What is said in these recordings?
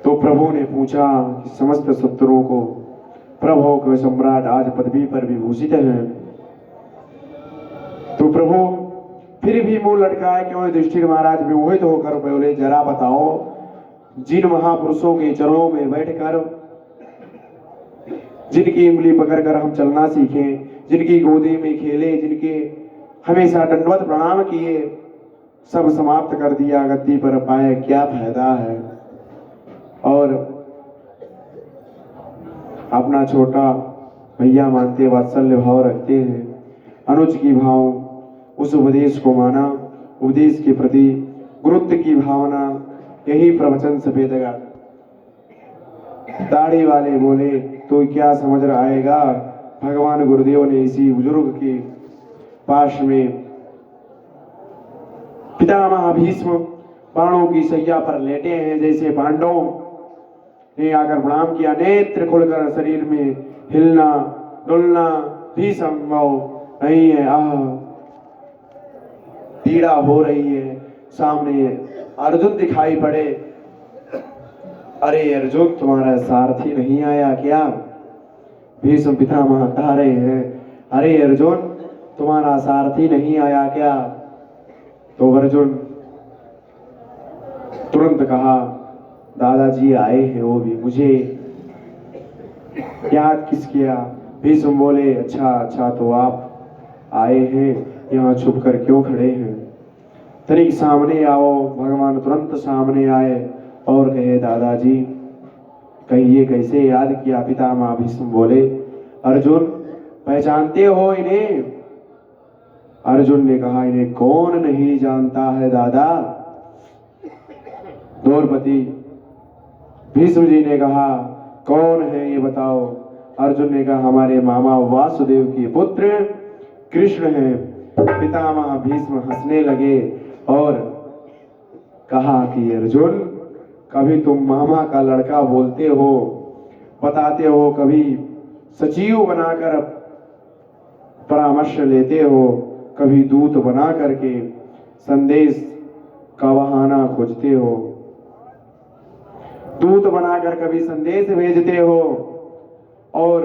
तो प्रभु ने पूछा कि समस्त शत्रुओं को प्रभु के सम्राट आज पदवी पर विभूषित हैं। तो प्रभु फिर भी मुंह लटकाए क्यों युधिष्ठिर महाराज विमोहित होकर बोले, जरा बताओ जिन महापुरुषों के चरणों में बैठकर जिनकी उंगली पकड़कर हम चलना सीखे, जिनकी गोदी में खेले, जिनके हमेशा दंडवत प्रणाम किए, सब समाप्त कर दिया, गद्दी पर पाए क्या फायदा है। और अपना छोटा भैया मानते, वात्सल्य भाव रखते हैं, अनुज की भाव, उस उपदेश को माना, उपदेश के प्रति गुरुत्व की भावना, यही प्रवचन सफेदगा। दाढ़ी वाले बोले, तो क्या समझ आएगा। भगवान गुरुदेव ने इसी बुजुर्ग के पास में पितामह भीष्म बाणों की सैया पर लेटे हैं, जैसे पांडवों ने आकर प्रणाम किया, नेत्र खुलकर शरीर में हिलना डुलना भी संभव नहीं है। पीड़ा हो रही है। सामने अर्जुन दिखाई पड़े। अरे अर्जुन, तुम्हारा सारथी नहीं आया क्या? भीष्म पितामह कह रहे हैं, अरे अर्जुन, तुम्हारा सारथी नहीं आया क्या? तो अर्जुन तुरंत कहा, दादाजी आए हैं, वो भी मुझे याद किस किया। भीष्म बोले, अच्छा तो आप आए हैं, यहाँ छुप कर क्यों खड़े हैं? तनिक सामने आओ। भगवान तुरंत सामने आए और कहे, दादाजी कहिए कैसे याद किया? पितामह भीष्म बोले, अर्जुन पहचानते हो इन्हें? अर्जुन ने कहा, इन्हें कौन नहीं जानता है दादा। द्रौपदी। भीष्म जी ने कहा, कौन है ये बताओ। अर्जुन ने कहा, हमारे मामा वासुदेव के पुत्र कृष्ण हैं। पितामह भीष्म हंसने लगे और कहा कि अर्जुन, कभी तुम मामा का लड़का बोलते हो, बताते हो, कभी सचिव बनाकर परामर्श लेते हो, कभी दूत बना करके संदेश का बहाना खोजते हो, दूत बनाकर कभी संदेश भेजते हो, और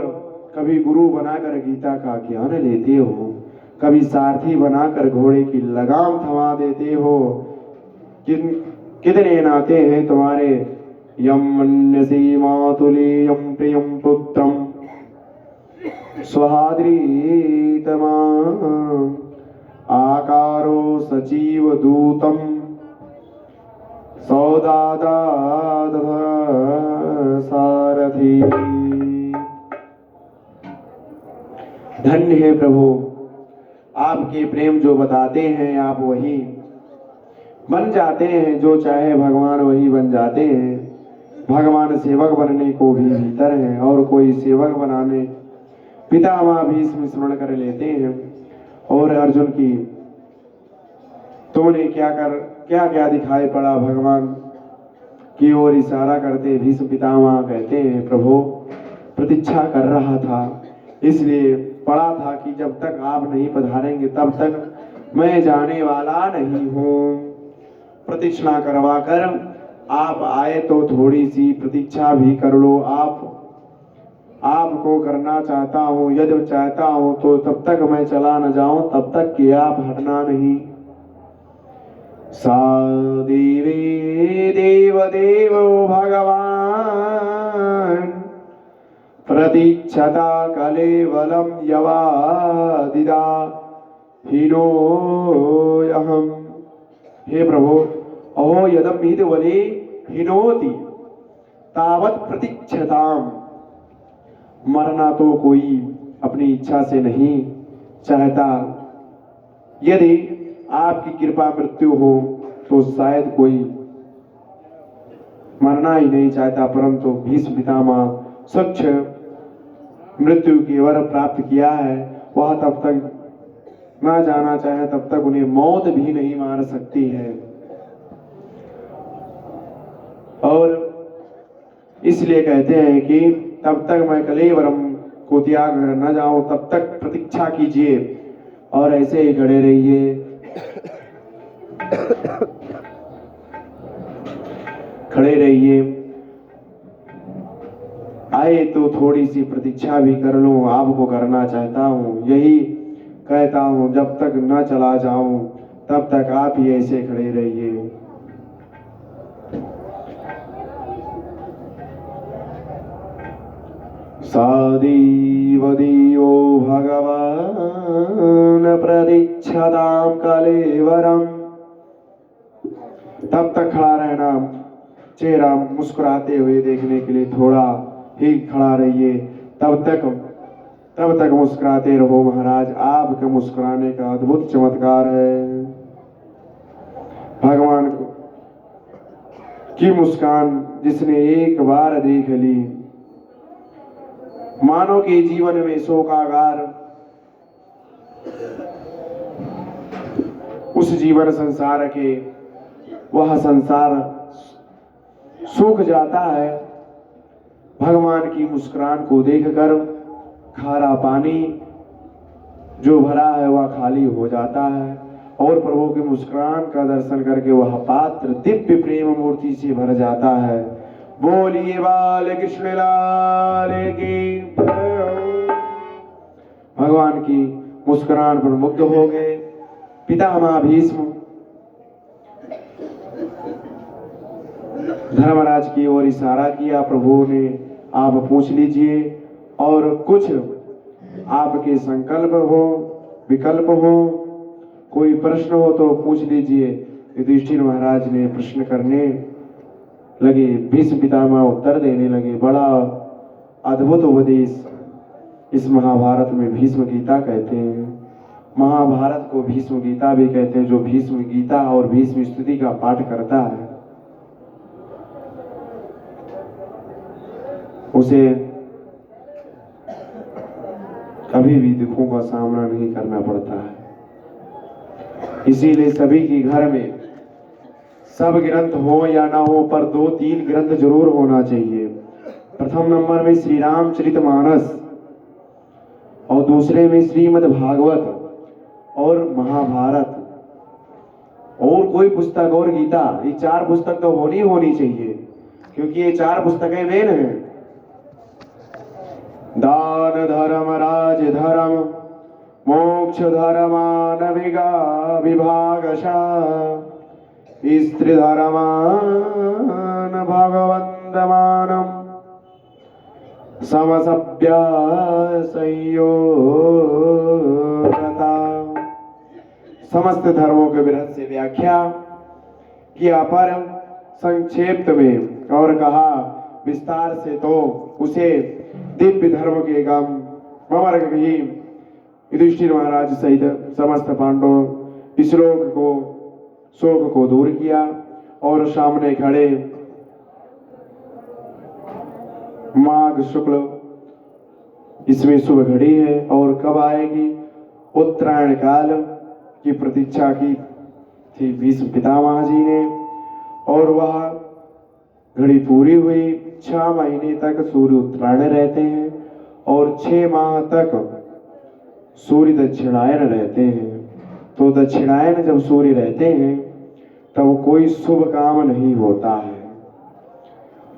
कभी गुरु बनाकर गीता का ज्ञान लेते हो, कभी सारथी बनाकर घोड़े की लगाम थमा देते हो। कितने नाते हैं तुम्हारे। यम मन्यसे मातुलेयम प्रियम पुत्रम स्वहाद्रीतमा आकारो सचिव दूतम सौदादा सारथी। धन्य है प्रभु, आपके प्रेम जो बताते हैं आप वही बन जाते हैं, जो चाहे भगवान वही बन जाते हैं। भगवान सेवक बनने को भी भीतर है, और कोई सेवक बनाने पितामह भी स्मरण कर लेते हैं। और अर्जुन की तुमने क्या क्या दिखाई पड़ा? भगवान की ओर इशारा करते भीष्म पितामह कहते हैं, प्रभु प्रतीक्षा कर रहा था, इसलिए पड़ा था कि जब तक आप नहीं पधारेंगे तब तक मैं जाने वाला नहीं हूँ। प्रतीक्षा करवा कर आप आए तो थोड़ी सी प्रतीक्षा भी कर लो। आपको करना चाहता हूँ, यदि चाहता हूँ तो तब तक मैं चला न जाऊं, तब तक कि आप हटना नहीं। सा देवे देव भगवान प्रतीक्षता कलेवलम यवादिदा हीनोऽहम्। हे प्रभु, अहो यदम हितवले हिनोति तावत प्रतीक्षताम। मरना तो कोई अपनी इच्छा से नहीं चाहता। यदि आपकी कृपा मृत्यु हो तो शायद कोई मरना ही नहीं चाहता, परंतु भीष्म पितामह स्वच्छ मृत्यु की वर प्राप्त किया है। वह तब तक ना जाना चाहे तब तक उन्हें मौत भी नहीं मार सकती है। और इसलिए कहते हैं कि तब तक मैं कलेवरम को त्याग कर न जाऊं, तब तक प्रतीक्षा कीजिए और ऐसे ही खड़े रहिए। खड़े रहिए आए तो थोड़ी सी प्रतीक्षा भी कर लूं, आपको करना चाहता हूं। यही कहता हूं, जब तक न चला जाऊं तब तक आप ही ऐसे खड़े रहिए। सादीव दियो भगवान प्रतीक्षतां कलेवरम। तब तक खड़ा रहना, चेहरा मुस्कुराते हुए देखने के लिए थोड़ा ही खड़ा रहिए। तब तक मुस्कुराते रहो महाराज। आपके मुस्कुराने का अद्भुत चमत्कार है। भगवान की मुस्कान जिसने एक बार देख ली, मानव के जीवन में शोकागार उस जीवन संसार के वह संसार सूख जाता है। भगवान की मुस्कान को देखकर खारा पानी जो भरा है वह खाली हो जाता है और प्रभु की मुस्कान का दर्शन करके वह पात्र दिव्य प्रेम मूर्ति से भर जाता है। बोलिए बाल कृष्ण लाल की। भगवान की मुस्कुराहट पर मुग्ध हो गए पितामह भीष्म धर्मराज की ओर इशारा किया। प्रभु ने आप पूछ लीजिए और कुछ आपके संकल्प हो, विकल्प हो, कोई प्रश्न हो तो पूछ लीजिए। युधिष्ठिर महाराज ने प्रश्न करने लगे, भीष्म पितामह उत्तर देने लगे। बड़ा अद्भुत उपदेश इस महाभारत में भीष्म गीता कहते हैं। महाभारत को भीष्म गीता भी कहते हैं। जो भीष्म गीता और भीष्म स्तुति का पाठ करता है उसे कभी भी दुखों का सामना नहीं करना पड़ता है। इसीलिए सभी के घर में सब ग्रंथ हो या ना हो पर 2-3 ग्रंथ जरूर होना चाहिए। प्रथम नंबर में श्री रामचरितमानस और दूसरे में श्रीमद् भागवत और महाभारत और कोई पुस्तक और गीता। ये 4 पुस्तक तो होनी चाहिए क्योंकि ये 4 पुस्तकें मेन हैं। दान धर्म राज धर्म मोक्ष धर्मान विभागशः स्त्री धर्मान भगवन्दमानं समसभ्य संयोगता। समस्त धर्मों के बृहद से व्याख्या किया पर संक्षेप में और कहा विस्तार से तो उसे दिव्य धर्म के गम ममर्ग ही युधिष्ठिर महाराज सहित समस्त पांडव शोक को दूर किया और सामने खड़े माघ शुक्ल इसमें शुभ घड़ी है और कब आएगी उत्तरायण काल की प्रतीक्षा की थी भीष्म पितामह जी ने और वह घड़ी पूरी हुई। 6 महीने तक सूर्य उत्तरायण रहते हैं और 6 माह तक सूर्य दक्षिणायन रहते हैं। तो दक्षिणायन जब सूर्य रहते हैं तब कोई शुभ काम नहीं होता है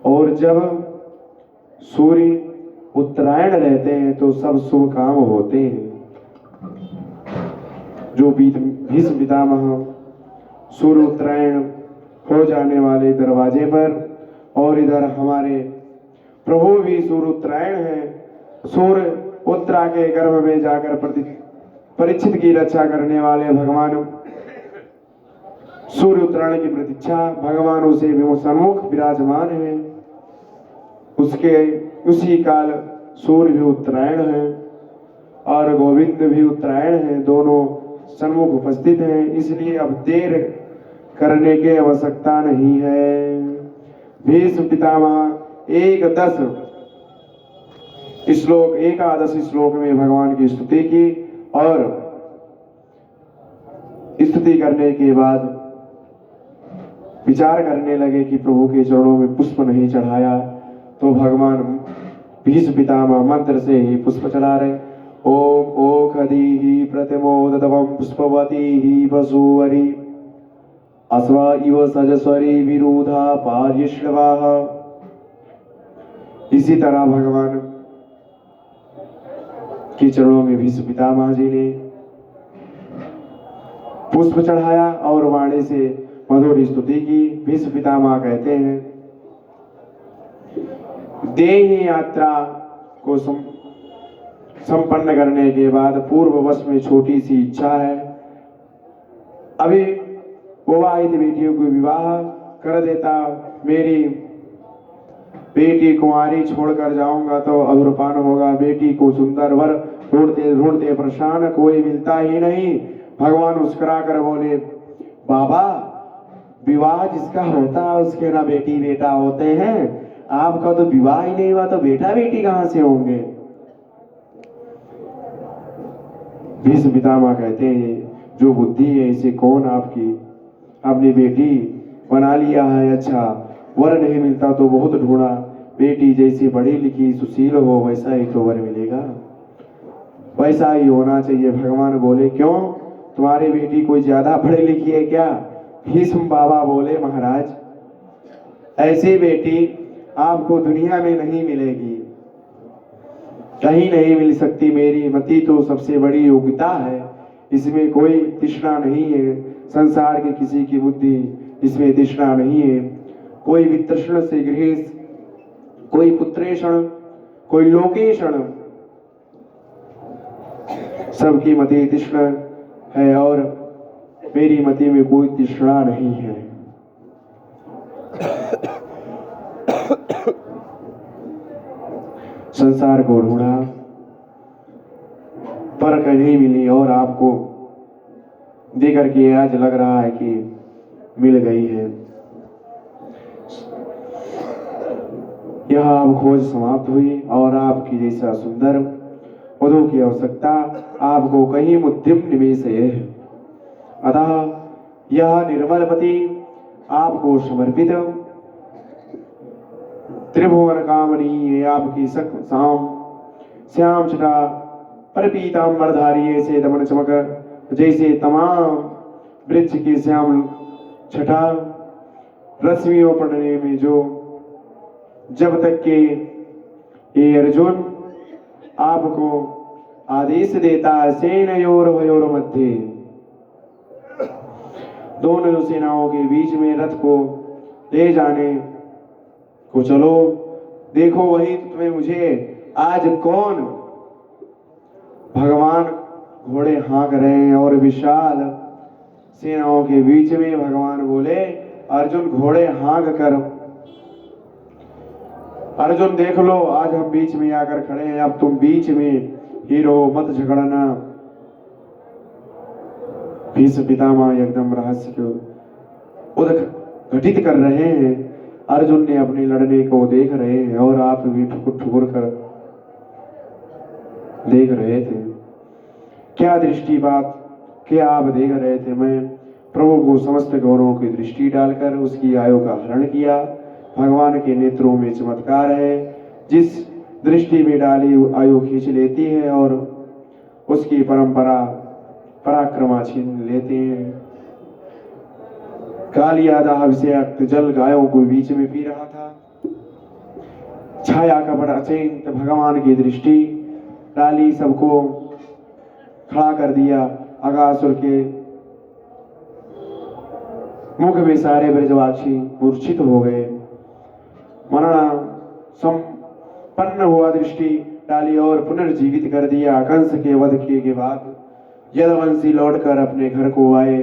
और जब सूर्य उत्तरायण रहते हैं तो सब शुभ काम होते हैं। जो भीष्म पितामह सूर्य उत्तरायण हो जाने वाले दरवाजे पर और इधर हमारे प्रभु भी सूर्य उत्तरायण है। सूर्य उत्तरा के गर्भ में जाकर परीक्षित की रक्षा करने वाले भगवान सूर्य उत्तरायण की प्रतीक्षा भगवान उसे सन्मुख विराजमान है। उसी काल सूर्य भी उत्तरायण है और गोविंद भी उत्तरायण है, दोनों सन्मुख उपस्थित हैं। इसलिए अब देर करने की आवश्यकता नहीं है। भीष्म पितामह एकादश श्लोक में भगवान की स्तुति की और स्तुति करने के बाद विचार करने लगे कि प्रभु के चरणों में पुष्प नहीं चढ़ाया। तो भगवान भीष्म पितामह मंत्र से ही पुष्प चढ़ा रहे। ओम ओखदीहि प्रतिमोदतवं पुष्पवती वसुवरी अश्वा इव सजस्वरी विरुधा पार्यश्रवाः इसी तरह भगवान के चरणों में भीष्म पितामह जी ने पुष्प चढ़ाया और वाणी से मधुर स्तुति की। भीष्म पितामह कहते हैं, देह यात्रा को संपन्न करने के बाद पूर्ववश में छोटी सी इच्छा है। अभी विवाहित बेटियों को विवाह कर देता, मेरी बेटी कुंवारी छोड़कर जाऊंगा तो अधूरपान होगा। बेटी को सुंदर वर ढूंढते ढूंढते परेशान, कोई मिलता ही नहीं। भगवान मुस्कुरा कर बोले, बाबा विवाह जिसका होता है उसके ना बेटी बेटा होते हैं, आपका तो विवाह ही नहीं हुआ तो बेटा बेटी कहां से होंगे। भीष्म पितामह कहते हैं, जो बुद्धि है इसे कौन आपकी अपनी बेटी बना लिया है। अच्छा वर नहीं मिलता तो बहुत ढूंढा, बेटी जैसी पढ़ी लिखी सुशील हो वैसा ही तो वर मिलेगा, वैसा ही होना चाहिए। भगवान बोले, क्यों तुम्हारी बेटी कोई ज्यादा पढ़ी लिखी है क्या। भीष्म बाबा बोले, महाराज ऐसी बेटी आपको दुनिया में नहीं मिलेगी, कहीं नहीं मिल सकती। मेरी मति तो सबसे बड़ी योग्यता है, इसमें कोई तृष्णा नहीं है। संसार की किसी की बुद्धि इसमें तृष्णा नहीं है। कोई वित्तषण से गृहेश, कोई पुत्रेषण, कोई लोकेषण, सबकी मति तृष्णा है और मेरी मति में कोई तृष्णा नहीं है। संसार को ढूंढा पर कहीं मिली और आपको देकर के आज लग रहा है कि मिल गई है। यह अब खोज समाप्त हुई और आपकी जैसा सुंदर वधू की आवश्यकता आपको कहीं मुद्दिम निवेश है। अतः यह निर्मलपति आपको समर्पित त्रिभुवन कामनी है। आपकी श्याम छटा पर पीतांबरधारी ऐसे दमन चमक जैसे तमाम वृक्ष की श्याम छटा रश्मियों पड़ने में जो जब तक के ये अर्जुन आपको आदेश देता है, सेनयोर भयोर मध्य, दोनों सेनाओं के बीच में रथ को ले जाने को चलो। देखो वही तुम्हें मुझे आज कौन भगवान घोड़े हाँक रहे हैं और विशाल सेनाओं के बीच में भगवान बोले, अर्जुन घोड़े हाँक कर, अर्जुन देख लो आज हम बीच में आकर खड़े हैं, अब तुम बीच में हीरो मत झगड़ना। भीष्म पितामह एकदम रहस्य को घटित कर रहे हैं। अर्जुन ने अपने लड़ने को देख रहे हैं और आप भी ठुकुर ठुकुर कर देख रहे थे। क्या दृष्टि बात क्या आप देख रहे थे। मैं प्रभु को समस्त गौरवों की दृष्टि डालकर उसकी आयु का हरण किया। भगवान के नेत्रों में चमत्कार है, जिस दृष्टि में डाली आयु खींच लेती है और उसकी परंपरा पराक्रमा छीन लेते हैं। कालिया दाभिषेक जल गायों को बीच में पी रहा था। छाया कपट अचिंत भगवान की दृष्टि डाली, सबको खड़ा कर दिया। अगासुर के मुख में सारे ब्रजवासी मूर्छित हो गए। मरणा संपन्न हुआ, दृष्टि डाली और पुनर्जीवित कर दिया। कंस के वध के बाद यदुवंशी लौटकर अपने घर को आए।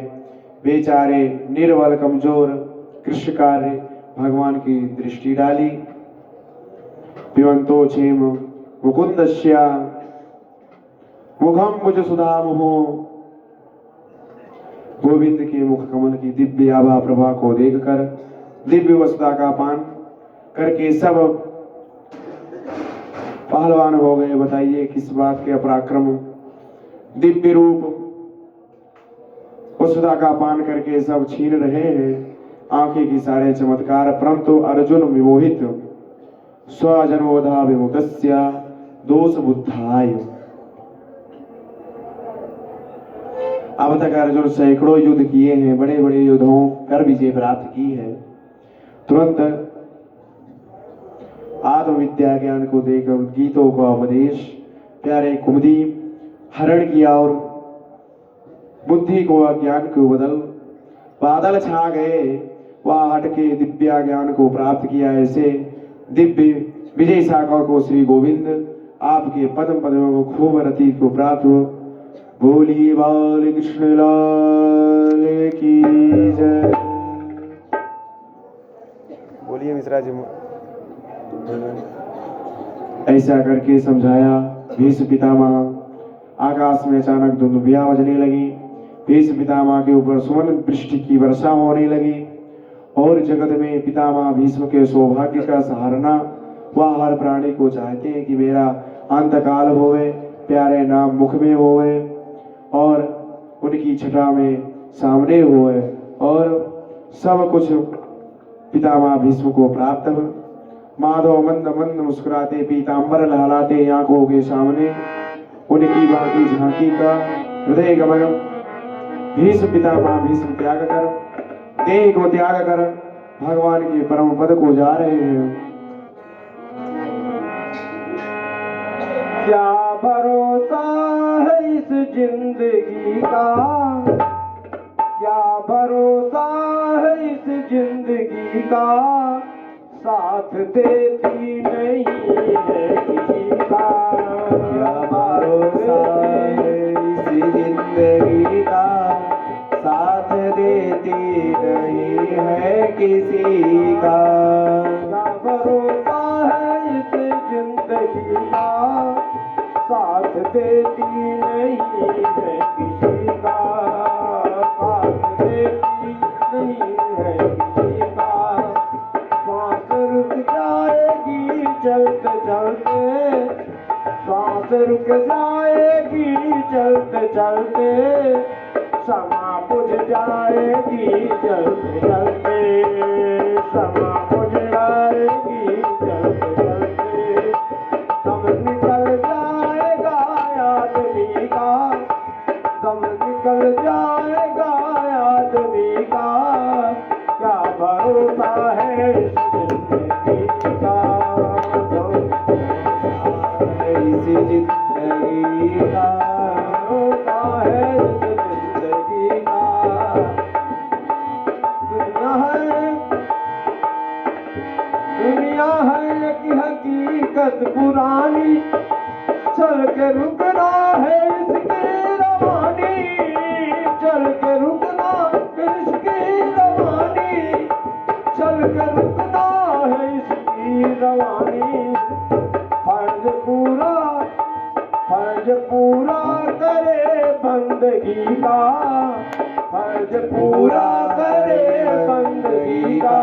बेचारे निर्बल कमजोर कृष्ण कार्य भगवान की दृष्टि डाली। पिबंतो क्षेम मुकुंदस्या मुखम मुझ सुधा मुहो, गोविंद के मुख कमल की दिव्य आभा प्रभा को देखकर दिव्य वसुधा का पान करके सब पहलवान हो गए। बताइए किस बात के पराक्रम। दिव्य रूप वसुधा का पान करके सब छीन रहे हैं। आंखें की सारे चमत्कार, परंतु अर्जुन विमोहित स्वजन्मोधा विमुक्तस्य दोष बुद्धाय। अब तक अर्जुन सैकड़ों युद्ध किए हैं, बड़े बड़े युद्धों कर विजय प्राप्त की है। तुरंत आत्मविद्या ज्ञान को देकर गीतों का उपदेश प्यारे कुमुदी हरण किया और बुद्धि को अज्ञान को बदल बादल छा गए वह हट के दिव्या ज्ञान को प्राप्त किया। ऐसे दिव्य विजय शाखा को श्री गोविंद आपके पद्म पद्मों को खूब रति को प्राप्त हो। बोलिए बाल कृष्ण लाल की जय। बोलिए मिश्रा जी। ऐसा करके समझाया भीष्म पितामह। आकाश में अचानक धुंधुभिया बजने लगी। भीष्म पितामह के ऊपर सुमन वृष्टि की वर्षा होने लगी और जगत में पितामह भीष्म के सौभाग्य का सहारना वह हर प्राणी को चाहते हैं कि मेरा अंतकाल होवे, प्यारे नाम मुख में होवे और उनकी छटा में सामने होवे और सब कुछ पितामह भीष्म को प्राप्त हो। माधव मंद मंद मुस्कुराते पीतांबर लहलाते आंखों के सामने उनकी बाकी झांकी का हृदय गमन। भीष्म पितामह भीष्म त्याग कर देह को त्याग कर भगवान के परम पद को जा रहे हैं। क्या भरोसा है इस जिंदगी का, क्या भरोसा है इस जिंदगी का, साथ देती नहीं है किसी का। क्या भरोसा है इस जिंदगी का, साथ देती नहीं है किसी का। क्या भरोसा है इस जिंदगी का, साथ देती नहीं है किसी का, साथ देती नहीं है किसी का। श्वास रुक जाएगी चलते चलते, श्वास रुक जाएगी चलते चलते, समा बुझ जाएगी चलते चलते, समा बुझ जाएगी चलते चलते। दम निकल जाएगा आदमी का, दम निकल जाएगा आदमी का। क्या भरोसा है इस जिंदगी का, इस जिंदगी का, भरोसा है इस जिंदगी का। दुनिया है एक हकीकत पुरानी, चल के रुकना है इसकी रवानी, चल के रुकना इसकी रवानी, चल के रुकना है इसकी रवानी। फर्ज पूरा करे बंदगी का, फर्ज पूरा करे बंदगी का।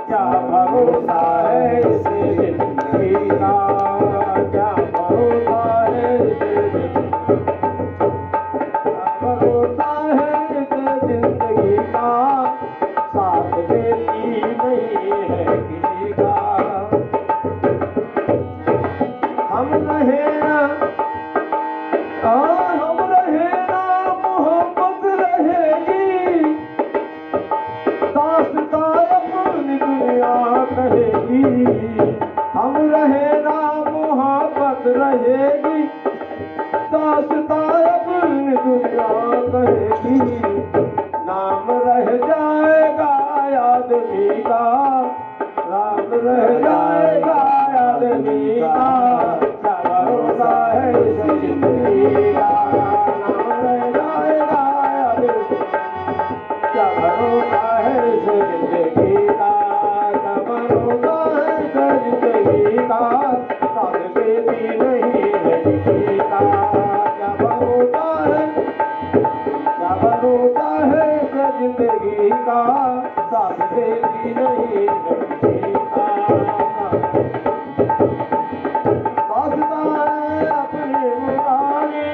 क्या भरोसा है इस जिंदगी का, क्या भरोसा है भरोसा है इस जिंदगी का, साथ देती नहीं है किसी का। हम रहे ना मोहब्बत रहेगी, दास्तां अपनी दुनिया कहेगी। हम रहे ना मोहब्बत रहेगी, दास्तां अपनी दुनिया कहेगी। नाम रह जाएगा आदमी का, नाम रह जाएगा आदमी का। क्या भरोसा है इस जिंदगी का, नाम रह जाएगा आदमी। क्या भरोसा है इस जिंदगी का, क्या भरोसा है इस जिंदगी का, साथ देती नहीं है किसी का। क्या भरोसा है, क्या भरोसा है इस जिंदगी का, साथ देती नहीं है किसी का। अपनी मुरारी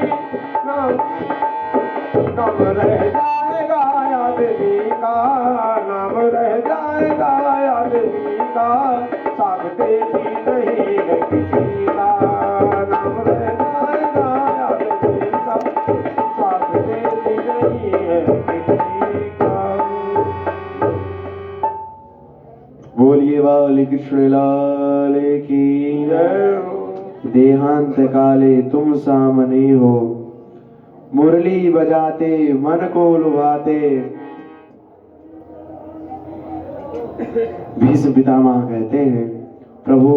नाम रह जाएगा आदमी का, नाम रह जाएगा आदमी का, साथ देती नहीं है किसी का। नाम रह जाएगा आदमी का, साथ देती नहीं है किसी का। बोलिए बाल कृष्ण लाल लाल की देहांत काले तुम सामने हो, मुरली बजाते मन को लुभाते। भीष्म पितामह कहते हैं, प्रभु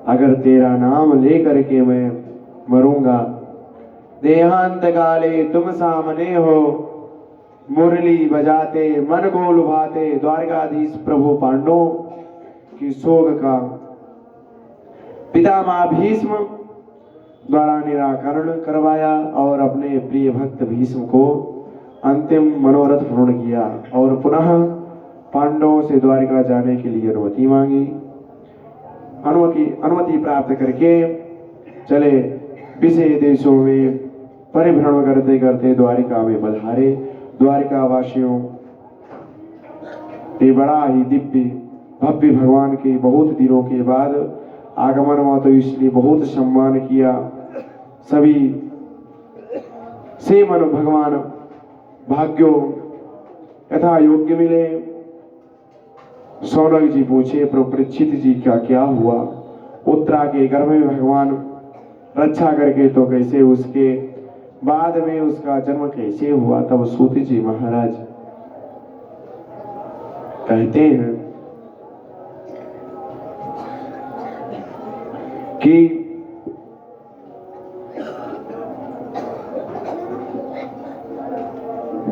अगर तेरा नाम लेकर के मैं मरूंगा, देहांत काले तुम सामने हो, मुरली बजाते मन को लुभाते। द्वारकाधीश प्रभु पांडवों की शोक का पितामह भीष्म द्वारा निराकरण करवाया और अपने प्रिय भक्त भीष्म को अंतिम मनोरथ पूर्ण किया और पुनः पांडवों से द्वारिका जाने के लिए अनुमति मांगी। अनुमति प्राप्त करके चले विषय देशों में परिभ्रमण करते करते द्वारिका में पधारे। द्वारिका वासियों ने बड़ा ही दिव्य भव्य भगवान के बहुत दिनों के बाद आगमन हुआ, तो इसलिए बहुत सम्मान किया। सभी से मन भगवान भाग्यो यथा योग्य मिले। सौनक जी पूछे, प्रभु परीक्षित जी का क्या हुआ? उत्तरा के गर्भ में भगवान रक्षा करके तो कैसे उसके बाद में उसका जन्म कैसे हुआ? तब सूत जी महाराज कहते हैं कि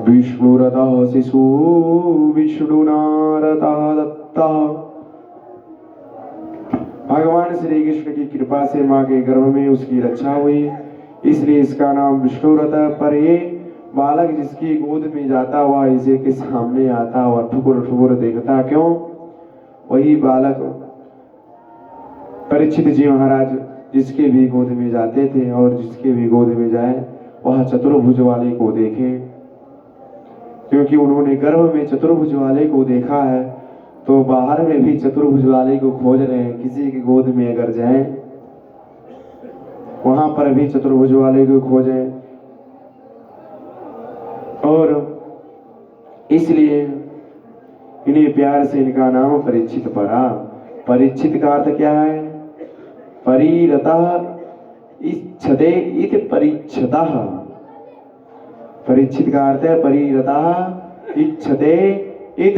विष्णुरतः शिशु विष्णुनारतः दत्ता। भगवान श्री कृष्ण की कृपा से मां के गर्भ में उसकी रक्षा हुई, इसलिए इसका नाम विष्णुरथ। पर ये बालक जिसकी गोद में जाता हुआ इसे के सामने आता हुआ ठुकुर ठुकुर देखता क्यों? वही बालक परीक्षित जी महाराज जिसके भी गोद में जाते थे और जिसके भी गोद में जाए वह चतुर्भुज वाले को देखे, क्योंकि उन्होंने गर्भ में चतुर्भुज वाले को देखा है तो बाहर में भी चतुर्भुज वाले को खोज रहे हैं। किसी की गोद में अगर जाए वहां पर भी चतुर्भुज वाले को खोजें, और इसलिए इन्हें प्यार से इनका नाम परीक्षित पड़ा। परीक्षित का अर्थ क्या है? परिरतः इच्छते इति परीक्षतः। परीक्षित का अर्थ है परिरतः इच्छते इत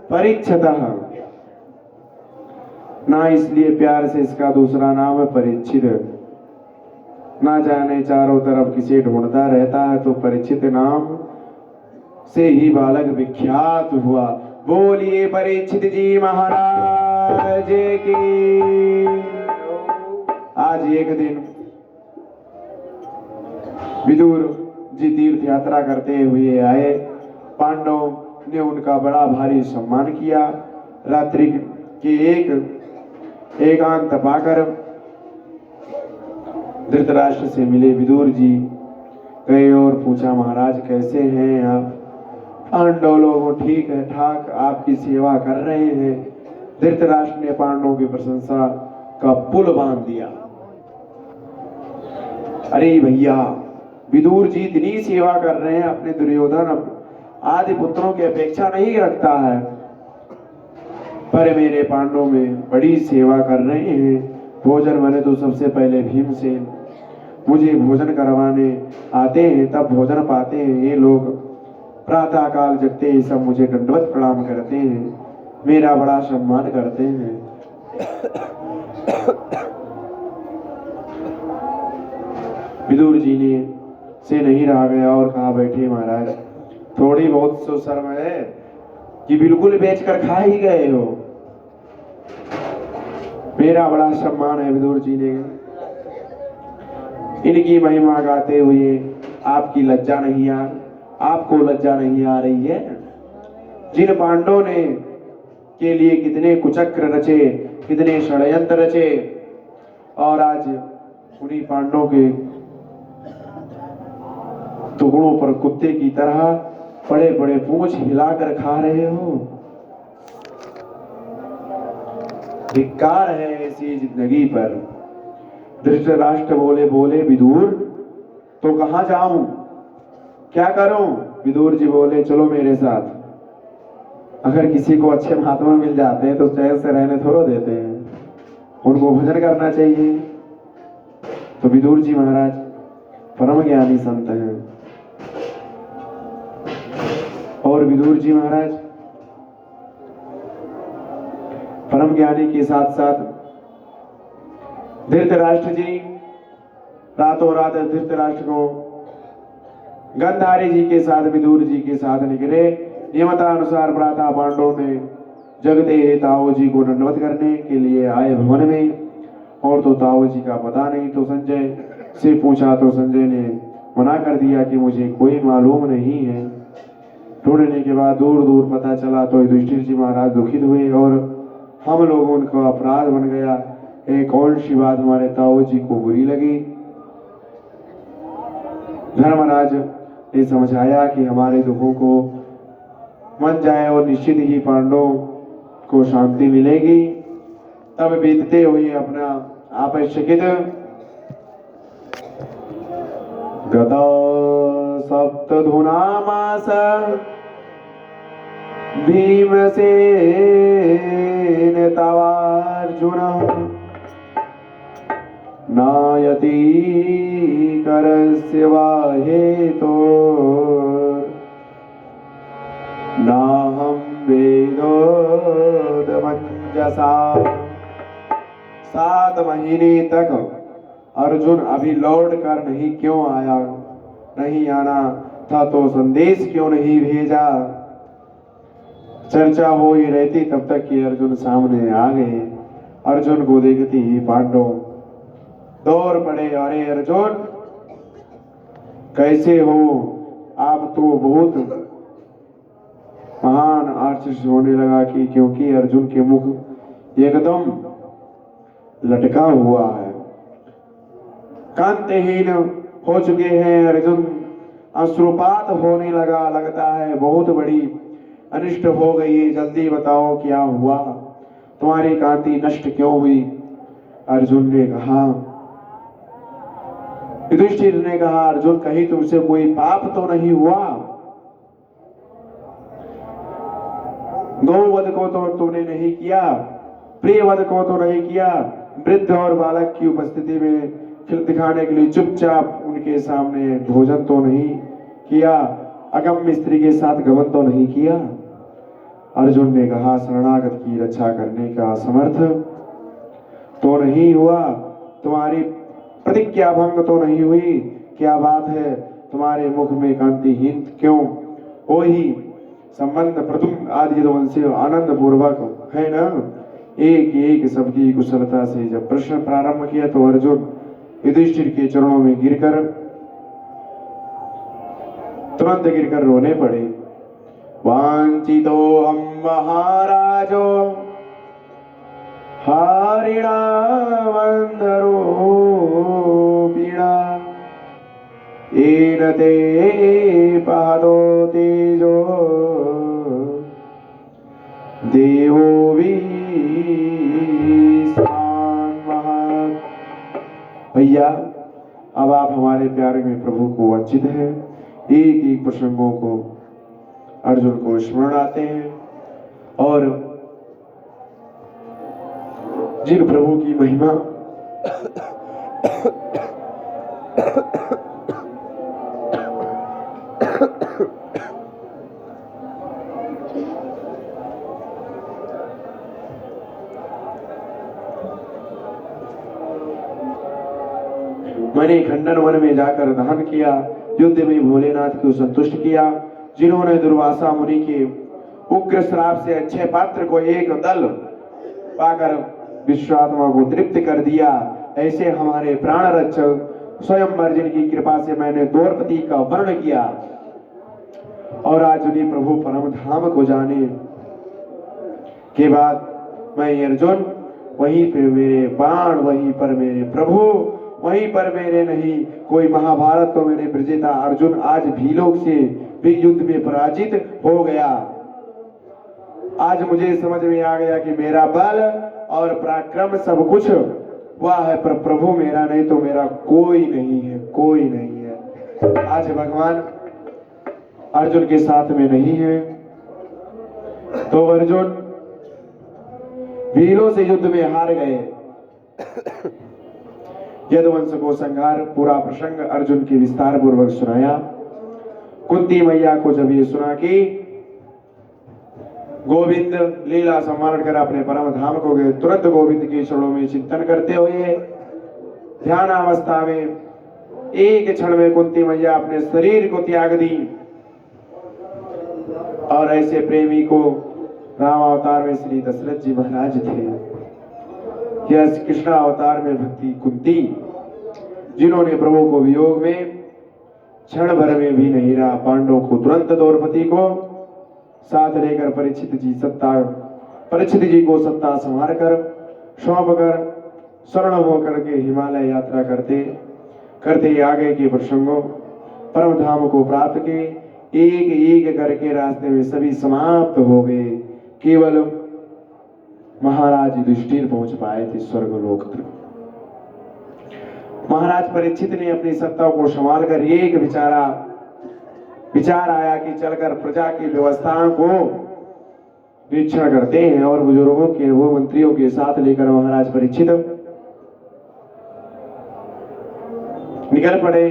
परीक्षतः ना, इसलिए प्यार से इसका दूसरा नाम है परीक्षित। ना जाने चारों तरफ किसे ढूंढता रहता है तो परीक्षित नाम से ही बालक विख्यात हुआ। बोलिए परीक्षित जी महाराज की। आज एक दिन विदुर जी तीर्थ यात्रा करते हुए आए। पांडव ने उनका बड़ा भारी सम्मान किया। रात्रि के एकांत पाकर धृतराष्ट्र से मिले विदुर जी गए और पूछा, महाराज कैसे हैं आप? पांडव लोग ठीक है ठाक आपकी सेवा कर रहे हैं। धृतराष्ट्र ने पांडवों की प्रशंसा का पुल बांध दिया। अरे भैया, विदुर जी इतनी सेवा कर रहे हैं, अपने दुर्योधन आदि पुत्रों की अपेक्षा नहीं रखता है, पर मेरे पांडवों में बड़ी सेवा कर रहे हैं। भोजन बने तो सबसे पहले भीमसेन मुझे भोजन करवाने आते हैं, तब भोजन पाते हैं। ये लोग प्रातः काल जगते ही सब मुझे दंडवत प्रणाम करते हैं, मेरा बड़ा सम्मान करते हैं। विदुर जी ने से नहीं रहा गया और कहा, बैठे महाराज, थोड़ी बहुत सो शर्म है कि बिल्कुल बेचकर खा ही गए हो। मेरा बड़ा सम्मान है। विदुर जी ने इनकी महिमा गाते हुए, आपकी लज्जा नहीं आपको लज्जा नहीं आ रही है? जिन पांडवों ने के लिए कितने कुचक्र रचे, कितने षड्यंत्र रचे, और आज उन्हीं पांडवों के टुकड़ों पर कुत्ते की तरह बड़े बड़े पूंछ हिलाकर खा रहे हो। धिक्कार है ऐसी जिंदगी पर। धृतराष्ट्र बोले विदुर तो कहां जाऊं, क्या करूं? विदुर जी बोले, चलो मेरे साथ। अगर किसी को अच्छे महात्मा मिल जाते हैं तो चैन से रहने थोड़ा देते हैं, उनको भजन करना चाहिए। तो विदुर जी महाराज परम ज्ञानी संत हैं, और विदुर जी महाराज परम ज्ञानी के साथ साथ धृतराष्ट्र जी रातों रात धृतराष्ट्र को गांधारी जी के साथ विदुर जी के साथ निकले। नियमतानुसार भ्राता पांडवों ने जगते ताऊ जी को दंडवत करने के लिए आए भवन में, और तो ताऊ जी का पता नहीं। तो संजय से पूछा तो संजय ने मना कर दिया कि मुझे कोई मालूम नहीं है। ढूंढने के बाद दूर दूर पता चला तो युधिष्ठिर जी महाराज दुखित हुए, और हम लोगों का अपराध बन गया। एक कौन सी बात हमारे ताऊ जी को बुरी लगी। धर्मराज ने समझाया कि हमारे दुखों को मन जाए और निश्चित ही पांडवों को शांति मिलेगी। तब बीतते हुए अपना आपश्यकित गता सप्तधुना मास भीमसेन तवार्जुन नायति करस्य वा नाहं वेदोदमंजसा। 7 महीने तक अर्जुन अभी लौट कर नहीं क्यों आया, नहीं आना था तो संदेश क्यों नहीं भेजा। चर्चा हो ही रहती तब तक कि अर्जुन सामने आ गए। अर्जुन को देखते ही पांडव दौड़ पड़े। अरे अर्जुन कैसे हो, आप तो बहुत महान आश्चर्य होने लगा कि क्योंकि अर्जुन के मुख एकदम लटका हुआ है, कांतिहीन हो चुके हैं। अर्जुन अश्रुपात होने लगा, लगता है बहुत बड़ी अनिष्ट हो गई। जल्दी बताओ क्या हुआ, तुम्हारी कांति नष्ट क्यों हुई। अर्जुन ने कहा, युधिष्ठिर ने कहा, अर्जुन कहीं तुमसे कोई पाप तो नहीं हुआ। गौवध को तो तुमने नहीं किया, प्रियवध को तो नहीं किया, वृद्ध और बालक की उपस्थिति में दिखाने के लिए चुपचाप उनके सामने भोजन तो नहीं किया, अगम्य स्त्री के साथ गमन तो नहीं किया। अर्जुन ने कहा, शरणागत की रक्षा करने का समर्थ तो नहीं हुआ, तुम्हारी प्रतिज्ञा भंग तो नहीं हुई। क्या बात है, तुम्हारे मुख में कांतिहीन क्यों हो ही संबंध प्रथम आदि वंशी आनंद पूर्वक है ना। एक एक सबकी कुशलता से जब प्रश्न प्रारंभ किया तो अर्जुन युधिष्ठिर के चरणों में तुरंत गिरकर रोने पड़े। वांछितो हम महाराजो हरिणा वंदरो पीड़ा येन ते पादो तेजो देवो भैया अब आप हमारे प्यारे में प्रभु को वंचित हैं। एक एक प्रसंगों को अर्जुन को स्मरण आते हैं, और जिन प्रभु की महिमा मैंने खंडन वन में जाकर दहन किया, युद्ध में भोलेनाथ को संतुष्ट किया, जिन्होंने दुर्वासा मुनि के उग्र श्राप से अच्छे पात्र को एक दल पाकर विश्वात्मा को तृप्त कर दिया। ऐसे हमारे प्राण रक्षक स्वयं अर्जुन की कृपा से मैंने द्रौपदी का वर्ण किया, और आज उन्हीं प्रभु परम धाम को जाने के बाद मैं अर्जुन वहीं पे मेरे बाण, वहीं पर मेरे प्रभु, वहीं पर मेरे नहीं कोई महाभारत तो मेरे विजेता अर्जुन आज भीलोक से भी युद्ध में पराजित हो गया। आज मुझे समझ में आ गया कि मेरा बल और पराक्रम सब कुछ वह है, पर प्रभु मेरा नहीं तो मेरा कोई नहीं है, कोई नहीं है। आज भगवान अर्जुन के साथ में नहीं है, तो अर्जुन भीलों से युद्ध में हार गए। यदुवंश को संहार पूरा प्रसंग अर्जुन की विस्तार पूर्वक सुनाया। कुंती मैया को जब ये सुना कि गोविंद लीला सम्मान कर अपने परम धाम को गए, तुरंत गोविंद के चरणों में चिंतन करते हुए ध्यान अवस्था में एक क्षण में कुंती मैया अपने शरीर को त्याग दी। और ऐसे प्रेमी को राम अवतार में श्री दशरथ जी महाराज थे, यह कृष्ण अवतार में भक्ति कुंती, जिन्होंने प्रभु को वियोग में क्षण भर में भी नहीं रहा। पांडवों को तुरंत द्रौपदी को साथ लेकर परीक्षित जी को सत्ता संभार कर सौंप कर शरण होकर के हिमालय यात्रा करते करते आगे के प्रसंगों परम धाम को प्राप्त के एक एक करके रास्ते में सभी समाप्त हो गए। केवल महाराज युधिष्ठिर पहुंच पाए थे स्वर्गलोक तक। महाराज परीक्षित ने अपनी सत्ता को संभाल कर एक विचार आया कि चलकर प्रजा की व्यवस्थाओं को निरीक्षण करते हैं। और बुजुर्गों के वो मंत्रियों के साथ लेकर महाराज परीक्षित निकल पड़े।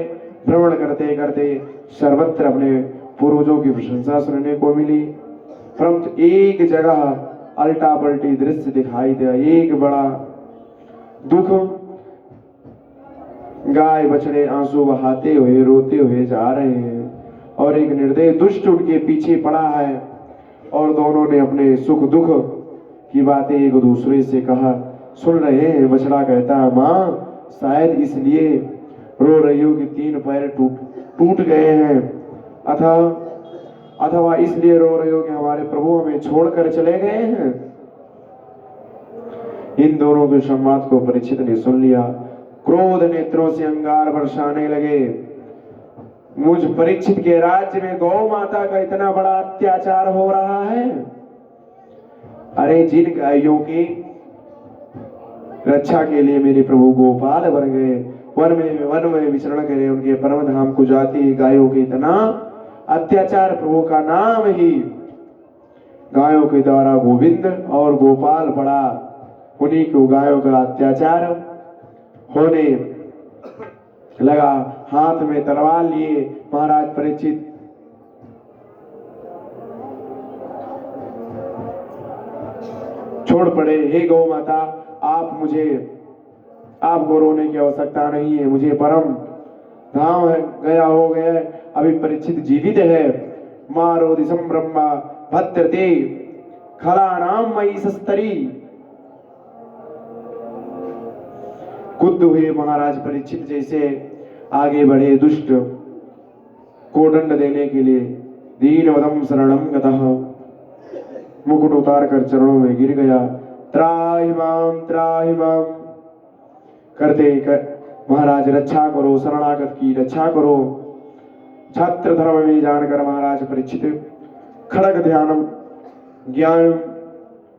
भ्रमण करते करते सर्वत्र अपने पूर्वजों की प्रशंसा सुनने को मिली, परंतु एक जगह अल्टा पलटी दृश्य दिखाई दिया। एक बड़ा दुख, गाय बछड़े आंसू बहाते हुए रोते हुए जा रहे हैं और एक निर्दयी दुष्ट उनके पीछे पड़ा है। और दोनों ने अपने सुख दुख की बातें एक दूसरे से कहा सुन रहे हैं। बछड़ा कहता है, माँ शायद इसलिए रो रही हो कि 3 पैर टूट गए हैं, अथवा इसलिए रो रही हो कि हमारे प्रभु हमें छोड़कर चले गए हैं। इन दोनों के संवाद को परीक्षित ने सुन लिया। क्रोध नेत्रों से अंगार बरसाने लगे। मुझ परीक्षित के राज्य में गौ माता का इतना बड़ा अत्याचार हो रहा है। अरे जिन गायों की रक्षा के लिए मेरे प्रभु गोपाल बन गए, वन में विचरण करे, उनके परम धाम को जाती गायों के इतना अत्याचार। प्रभु का नाम ही गायों के द्वारा गोविंद और गोपाल पड़ा, उन्हीं को गायों का अत्याचार होने लगा। हाथ में तलवार लिए महाराज परीक्षित छोड़ पड़े। हे गौ माता, आपको रोने की आवश्यकता नहीं है, मुझे परम धाम गया हो गया, अभी परीक्षित जीवित है। मारो दिशम ब्रह्मा भद्रते खलानाम मयि सस्तरी। कुद्ध हुए महाराज परीक्षित जैसे आगे बढ़े दुष्ट को दंड देने के लिए। दीनवदम शरणम गतः, मुकुट उतार कर चरणों में गिर गया। त्राहि माम करते महाराज रक्षा करो, शरणागत की रक्षा करो। छात्र धर्म में जानकर महाराज परीक्षित खड़ग ज्ञान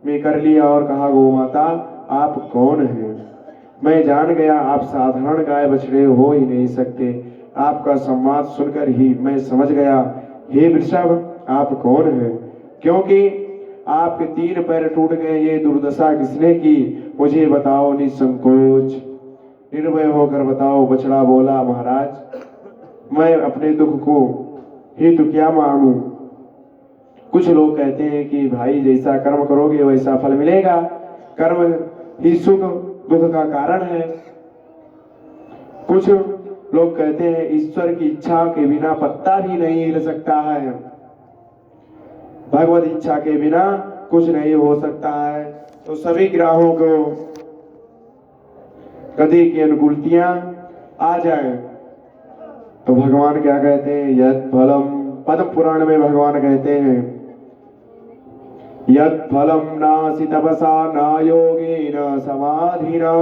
में कर लिया और कहा, गो माता आप कौन हैं? मैं जान गया आप साधारण गाय बछड़े हो ही नहीं सकते। आपका संवाद सुनकर ही मैं समझ गया। हे वृषभ, आप कौन हैं? क्योंकि आपके 3 पैर टूट गए, ये दुर्दशा किसने की? मुझे बताओ निसंकोच, निर्भय होकर बताओ। बछड़ा बोला, महाराज मैं अपने दुख को हेतु क्या मानूं? कुछ लोग कहते हैं कि भाई जैसा कर्म करोगे वैसा फल मिलेगा, कर्म ही सुख दुख का कारण है। कुछ लोग कहते हैं ईश्वर की इच्छा के बिना पत्ता भी नहीं हिल सकता है, भगवत इच्छा के बिना कुछ नहीं हो सकता है। तो सभी ग्रहों को गति की अनुकूलतियां आ जाए तो भगवान क्या कहते हैं? यत् फलम, पद्म पुराण में भगवान कहते हैं, यत् फलम नासि तपसा न योगेन समाधिना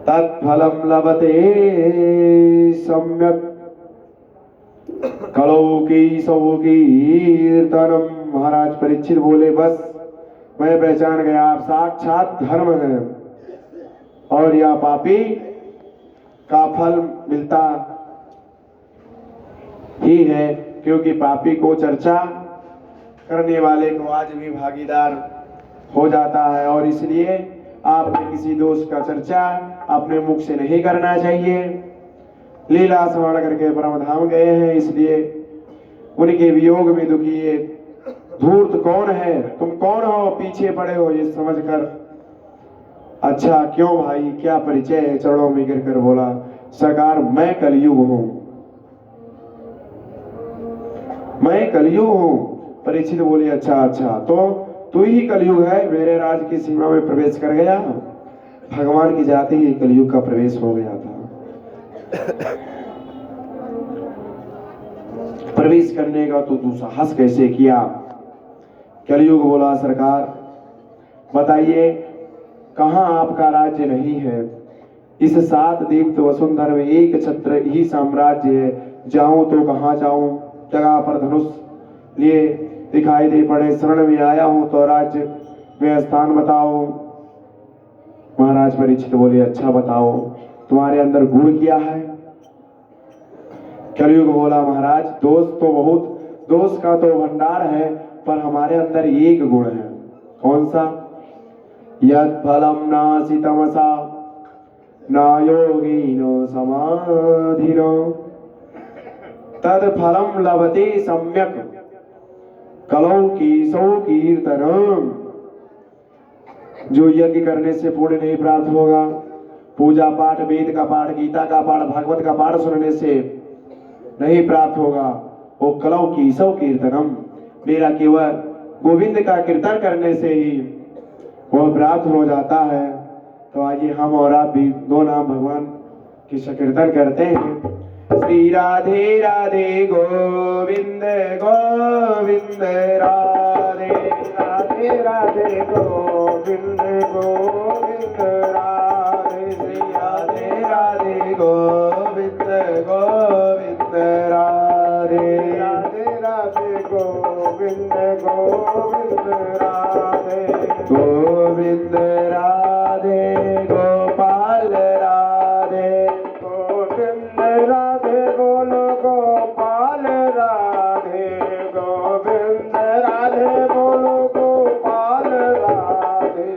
तत्फलम लभते सम्यक् कलौकीर्तनम। महाराज परीक्षित बोले, बस मैं पहचान गया, आप साक्षात धर्म हैं और यह पापी का फल मिलता ही है, क्योंकि पापी को चर्चा करने वाले को आज भी भागीदार हो जाता है। और इसलिए आपने किसी दोस्त का चर्चा अपने मुख से नहीं करना चाहिए। लीला स्मरण करके परम धाम गए हैं, इसलिए उनके वियोग में दुखी है। धूर्त कौन है, तुम कौन हो, पीछे पड़े हो, ये समझकर अच्छा क्यों भाई, क्या परिचय है। चरणों में गिरकर बोला, सरकार मैं कलयुग हूं, मैं कलयुग हूं। परीक्षित बोले, अच्छा अच्छा, तो तू ही कलयुग है, मेरे राज की सीमा में प्रवेश कर गया। भगवान की जाति ही कलयुग का प्रवेश हो गया था। प्रवेश करने का तो तू साहस कैसे किया। कलयुग बोला, सरकार बताइए कहां आपका राज्य नहीं है। इस 7 दीप्त वसुंधरा में एक छत्र ही साम्राज्य है, जाऊं तो कहां जाऊं। जगह पर धनुष लिए दिखाई दे पड़े, शरण में आया हूं तो राज्य में स्थान बताओ। महाराज परीक्षित बोले, अच्छा बताओ तुम्हारे अंदर गुण क्या है। कलयुग बोला, महाराज दोष तो बहुत, दोष का तो भंडार है, पर हमारे अंदर एक गुण है। कौन सा। यत् फलम नासि तमसा न योगिनो समाधिनो तद फलम लभते सम्यक कलौ केशौ कीर्तनम। जो यज्ञ करने से पुण्य नहीं प्राप्त होगा, पूजा पाठ, वेद का पाठ, गीता का पाठ, भागवत का पाठ सुनने से नहीं प्राप्त होगा, वो कलौ केशव कीर्तनम, मेरा केवल गोविंद का कीर्तन करने से ही वह प्राप्त हो जाता है। तो आइए हम और आप भी दो नाम भगवान की संकीर्तन करते हैं। श्री राधे राधे गोविंद गोविंद राधे राधे राधे गोविंद गोविंद राधे। श्री राधे राधे गोविंद गोविंद राधे। राधे राधे गोविंद गोविंद राधे। गोविंद राधे गोपाल राधे। गोविंद राधे बोलो गोपाल राधे। गोविंद राधे बोलो गोपाल राधे।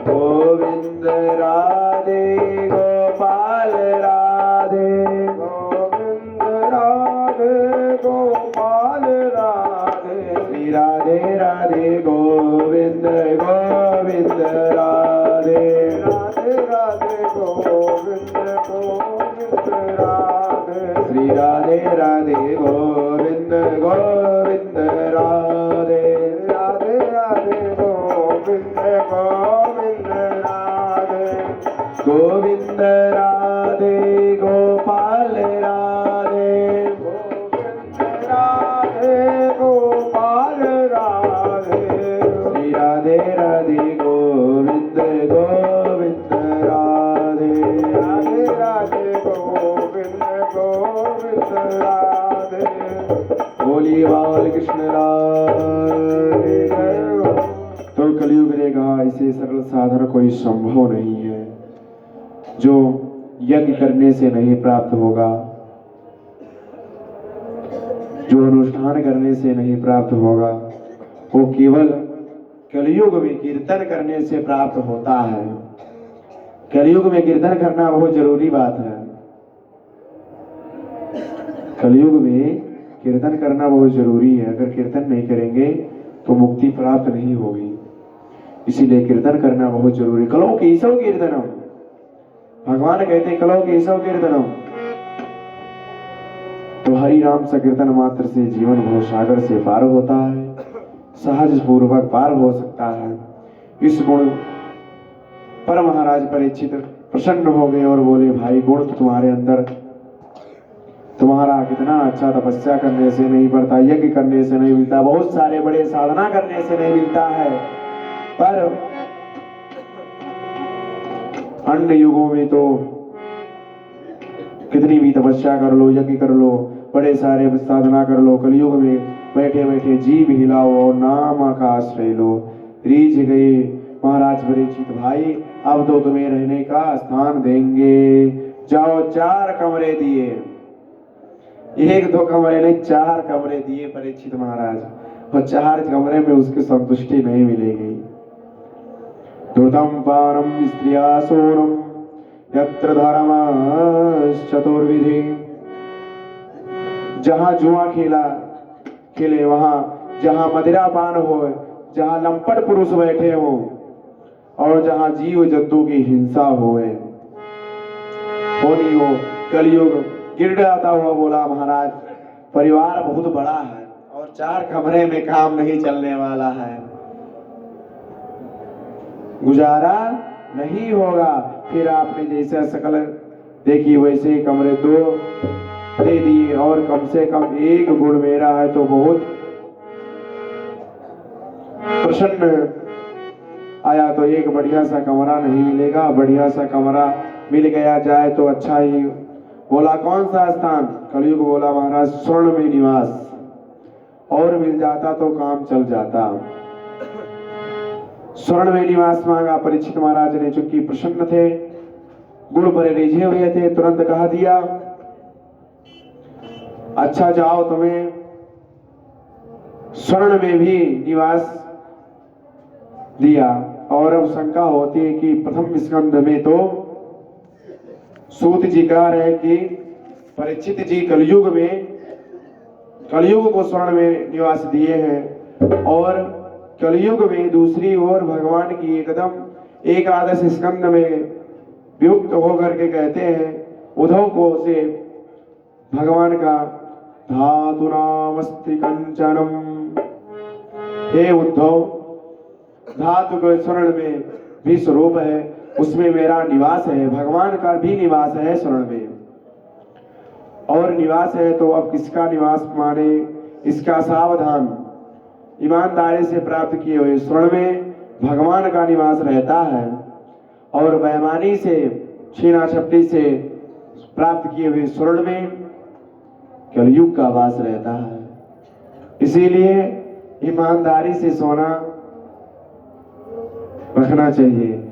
गोविंद राधे गोपाल राधे। गोविंद राधे गोपाल राधे। श्री राधे राधे गोविंद गोविंद राधे। राधे राधे गोविंद गोविंद राधे। श्री राधे राधे गोविंद गोविंद राधे। राधे राधे गोविंद गोविंद राधे। गोविंद राधे गोपाल राधे। गोविंद राधे गोपाल राधे। श्री राधे राधे गोविंद गोविंद राधे। राधे राधे गोविंद गोविंद राधे। बोलिए बाल कृष्ण राधे। तो कलयुग ने कहा, ऐसे सरल साधन कोई संभव नहीं है जो यज्ञ करने से नहीं प्राप्त होगा, जो अनुष्ठान करने से नहीं प्राप्त होगा, वो केवल कलयुग में कीर्तन करने से प्राप्त होता है। कलयुग में कीर्तन करना बहुत जरूरी बात है। कलयुग में कीर्तन करना बहुत जरूरी है। अगर कीर्तन नहीं करेंगे तो मुक्ति प्राप्त नहीं होगी, इसीलिए कीर्तन करना बहुत जरूरी। कलो केशव कीर्तनम, भगवान कहते हैं कलो केशव कीर्तनम। तो हरि राम संकीर्तन मात्र से जीवन भव सागर से पार होता है, सहज पूर्वक पार हो सकता है। इस गुण पर महाराज परीक्षित प्रसन्न हो गए और बोले, भाई गुण तो तुम्हारे अंदर, तुम्हारा कितना अच्छा तपस्या करने से नहीं पड़ता, यज्ञ करने से नहीं मिलता, बहुत सारे बड़े साधना करने से नहीं मिलता है। पर अन्य युगों में तो कितनी भी तपस्या कर लो, यज्ञ कर लो, बड़े सारे साधना कर लो, कलयुग में बैठे बैठे जीभ हिलाओ और नाम का आश्रय लो। रीझ गए महाराज परीक्षित, भाई अब तो तुम्हें रहने का स्थान देंगे, जाओ 4 कमरे दिए, 1-2 कमरे नहीं 4 कमरे दिए परीक्षित महाराज। और 4 कमरे में उसकी संतुष्टि नहीं मिलेगी। द्रुतं पानं स्त्रिया सोनं यत्र धर्मश्चतुर्विधि। जहां जुआ खेले वहां, जहां मदिरा पान हो, जहां लंपट पुरुष बैठे हो और जहां जीव जंतु की हिंसा होए होनी हो। कलयुग गिड़गिड़ाता हुआ बोला महाराज परिवार बहुत बड़ा है और 4 कमरे में काम नहीं चलने वाला है, गुजारा नहीं होगा। फिर आपने जैसा शकल देखी वैसे ही कमरे 2 दे दिए और कम से कम 1 गुण मेरा है तो बहुत प्रसन्न आया। तो एक बढ़िया सा कमरा नहीं मिलेगा, बढ़िया सा कमरा मिल गया जाए तो अच्छा ही। बोला कौन सा स्थान? कलयुग बोला महाराज स्वर्ण में निवास, और मिल जाता तो काम चल जाता। स्वर्ण में निवास मांगा परीक्षित महाराज ने, चूंकि प्रसन्न थे, गुण पर रिझे हुए थे, तुरंत कहा दिया अच्छा जाओ तुम्हें स्वर्ण में भी निवास दिया। और अब शंका होती है कि प्रथम स्कंद में तो सूत जी कह रहे कि परीक्षित जी कलयुग को स्वर्ण में निवास दिए हैं, और कलयुग में दूसरी ओर भगवान की एकदम एकादश स्कंद में वियुक्त होकर के कहते हैं उद्धव को से भगवान का धातुनामस्ति कंचनम। हे उद्धव, धातु के स्वर्ण में भी स्वरूप है, उसमें मेरा निवास है, भगवान का भी निवास है स्वर्ण में। और निवास है तो अब किसका निवास माने, इसका सावधान। ईमानदारी से प्राप्त किए हुए स्वर्ण में भगवान का निवास रहता है, और बेईमानी से छीना झपटी से प्राप्त किए हुए स्वर्ण में कलयुग का वास रहता है। इसीलिए ईमानदारी से सोना रखना चाहिए,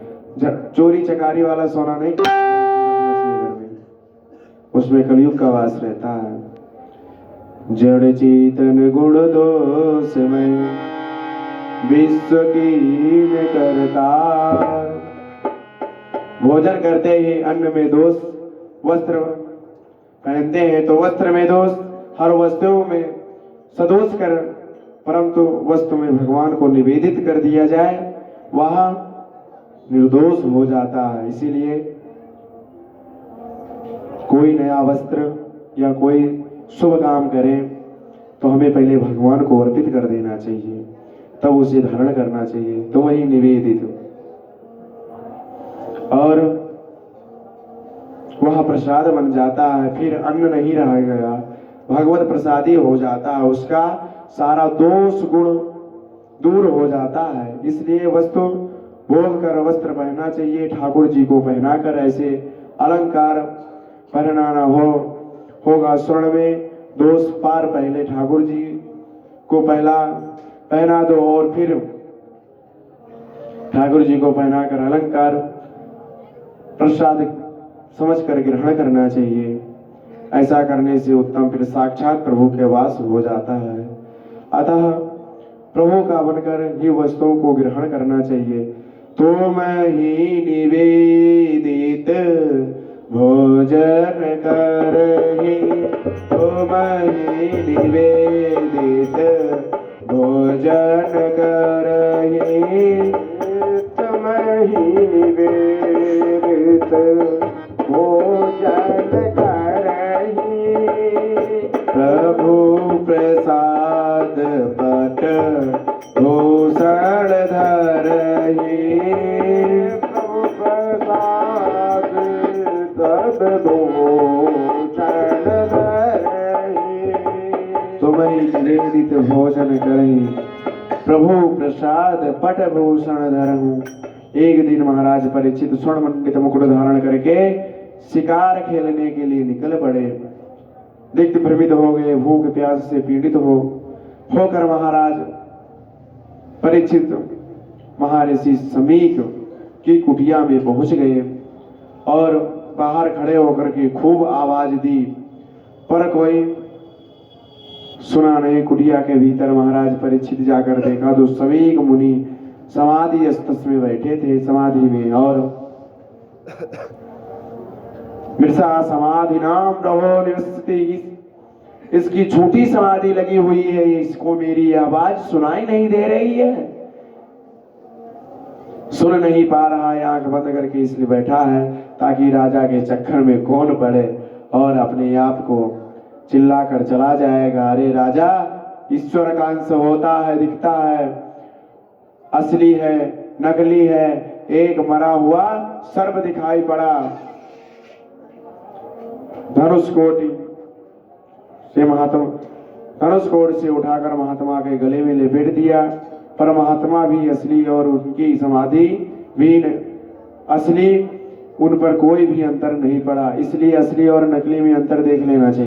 चोरी चकारी वाला सोना नहीं रखना चाहिए घर में, उसमें कलयुग का वास रहता है। जड़ चेतन गुण दोष में विश्व की में करता। भोजन करते ही अन्न में दोष, वस्त्र पहनते हैं तो वस्त्र में दोष, हर वस्तुओं में सदोष कर, परंतु वस्तु में भगवान को निवेदित कर दिया जाए वह निर्दोष हो जाता है। इसीलिए कोई नया वस्त्र या कोई शुभ काम करें तो हमें पहले भगवान को अर्पित कर देना चाहिए, तब उसे धारण करना चाहिए, तो वही निवेदित, और वह प्रसाद बन जाता है। फिर अन्न नहीं रह गया, भगवत प्रसादी हो जाता है, उसका सारा दोष गुण दूर हो जाता है। इसलिए वस्तु भोग कर वस्त्र पहनना चाहिए, ठाकुर जी को पहना कर ऐसे अलंकार पहनाना होगा। स्वर्ण में दोष पार पहले ठाकुर जी को पहना दो, और फिर ठाकुर जी को पहनाकर अलंकार प्रसाद समझ कर ग्रहण करना चाहिए। ऐसा करने से उत्तम फिर साक्षात प्रभु के वास हो जाता है। अतः प्रभु का बनकर ही वस्तुओं को ग्रहण करना चाहिए। तो मैं ही निवेदित भोजन करही, तो मैं ही निवेदित भोजन करही, तो मैं ही निवेदित भोजन करही। प्रभु प्रसाद पट भूषण धरही, प्रभु प्रसाद पट भूषण धरही। तुम ही निवेदित भोजन करही, प्रभु प्रसाद पट भूषण धरहूं। एक दिन महाराज परीक्षित स्वर्ण मंडित मुकुट धारण करके शिकार खेलने के लिए निकल पड़े। दिग्ध भ्रमित हो गए, भूख प्यास से पीड़ित होकर महाराज परीक्षित महर्षि समीक की कुटिया में पहुंच गए और बाहर खड़े होकर के खूब आवाज दी, पर कोई सुना नहीं। कुटिया के भीतर महाराज परीक्षित जाकर देखा तो सभी मुनि समाधि अस्तस में बैठे थे, समाधि में। और मृषा समाधि नाम रहो निवसति, इसकी छोटी समाधि लगी हुई है, इसको मेरी आवाज सुनाई नहीं दे रही है, सुन नहीं पा रहा है, आंख बंद करके इसलिए बैठा है ताकि राजा के चक्कर में कौन पड़े और अपने आप को चिल्ला कर चला जाएगा। अरे राजा, ईश्वर का अंश होता है, दिखता है, असली है नकली है, एक मरा हुआ सर्प दिखाई पड़ा। धनुष कोटि से महात्मा धनुष कोट से उठाकर महात्मा के गले में लपेट दिया, पर महात्मा भी असली और उनकी समाधि भी असली, उन पर कोई भी अंतर नहीं पड़ा। इसलिए असली और नकली में अंतर देख लेना चाहिए।